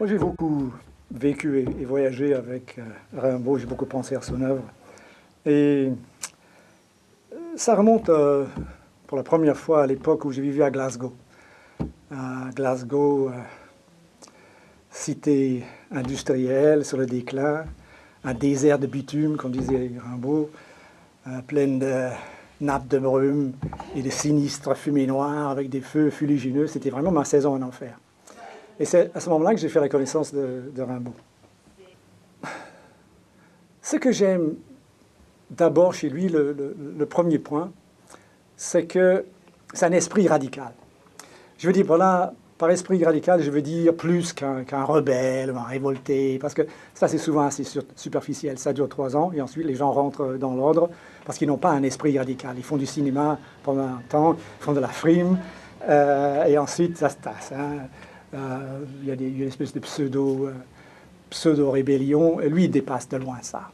Moi, j'ai beaucoup vécu et voyagé avec Rimbaud, j'ai beaucoup pensé à son œuvre. Et ça remonte pour la première fois à l'époque où j'ai vécu à Glasgow. À Glasgow, cité industrielle sur le déclin, un désert de bitume, comme disait Rimbaud, pleine de nappes de brume et de sinistres fumées noires avec des feux fuligineux. C'était vraiment ma saison en enfer. Et c'est à ce moment-là que j'ai fait la connaissance de Rimbaud. Ce que j'aime d'abord chez lui, le premier point, c'est que c'est un esprit radical. Je veux dire, voilà, par esprit radical, je veux dire plus qu'un rebelle ou un révolté, parce que ça, c'est souvent assez superficiel. Ça dure 3 ans, et ensuite, les gens rentrent dans l'ordre, parce qu'ils n'ont pas un esprit radical. Ils font du cinéma pendant un temps, ils font de la frime, et ensuite, ça se tasse. Hein. Il y a une espèce de pseudo-rébellion, et lui, il dépasse de loin ça.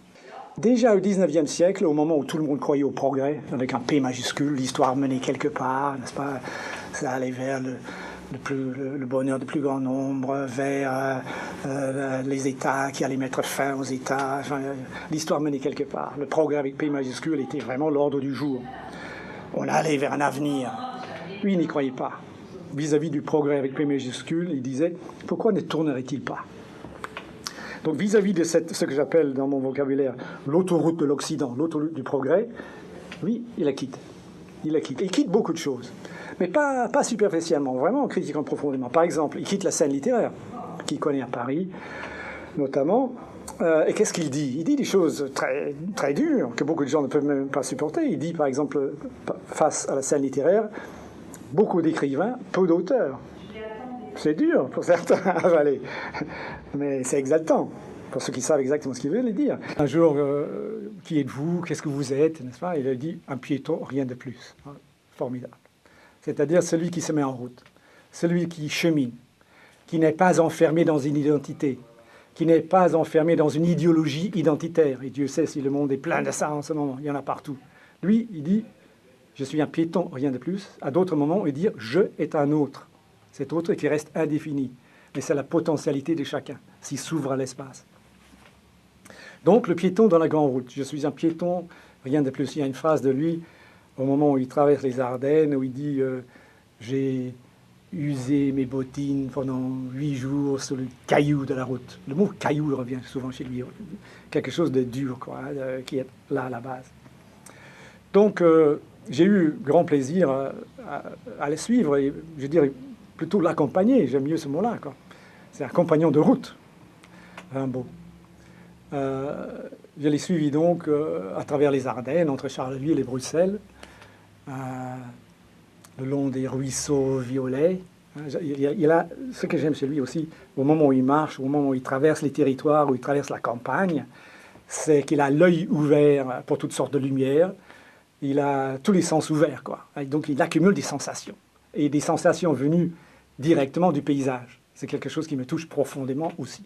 Déjà au 19e siècle, au moment où tout le monde croyait au progrès, avec un P majuscule, l'histoire menait quelque part, n'est-ce pas? Ça allait vers le bonheur du plus grand nombre, vers les États qui allaient mettre fin aux États. Enfin, l'histoire menait quelque part. Le progrès avec P majuscule était vraiment l'ordre du jour. On allait vers un avenir. Lui, il n'y croyait pas. Vis-à-vis du progrès avec P majuscule, il disait « Pourquoi ne tournerait-il pas ?» Donc vis-à-vis de ce que j'appelle dans mon vocabulaire l'autoroute de l'Occident, l'autoroute du progrès, lui, il la quitte. Il quitte beaucoup de choses, mais pas superficiellement, vraiment en critiquant profondément. Par exemple, il quitte la scène littéraire, qu'il connaît à Paris, notamment. Et qu'est-ce qu'il dit? Il dit des choses très, très dures, que beaucoup de gens ne peuvent même pas supporter. Il dit, par exemple, face à la scène littéraire, beaucoup d'écrivains, peu d'auteurs. C'est dur pour certains à avaler, mais c'est exaltant pour ceux qui savent exactement ce qu'il veut les dire. Un jour, qui êtes-vous? Qu'est-ce que vous êtes? N'est-ce pas? Il a dit un piéton, rien de plus. Formidable. C'est-à-dire celui qui se met en route, celui qui chemine, qui n'est pas enfermé dans une identité, qui n'est pas enfermé dans une idéologie identitaire. Et Dieu sait si le monde est plein de ça en ce moment, il y en a partout. Lui, il dit, je suis un piéton, rien de plus. À d'autres moments, il dit, je est un autre. Cet autre qui reste indéfini. Mais c'est la potentialité de chacun, s'il s'ouvre à l'espace. Donc, le piéton dans la grande route. Je suis un piéton, rien de plus. Il y a une phrase de lui, au moment où il traverse les Ardennes, où il dit j'ai usé mes bottines pendant 8 jours sur le caillou de la route. Le mot caillou revient souvent chez lui. Quelque chose de dur, quoi, qui est là à la base. Donc, j'ai eu grand plaisir à le suivre, et je dirais plutôt l'accompagner, j'aime mieux ce mot-là. C'est un compagnon de route, Rimbaud. Je l'ai suivi donc à travers les Ardennes, entre Charleville et Bruxelles, le long des ruisseaux violets. Il a ce que j'aime chez lui aussi, au moment où il marche, au moment où il traverse les territoires, où il traverse la campagne, c'est qu'il a l'œil ouvert pour toutes sortes de lumières. Il a tous les sens ouverts, quoi. Et donc il accumule des sensations, et des sensations venues directement du paysage. C'est quelque chose qui me touche profondément aussi.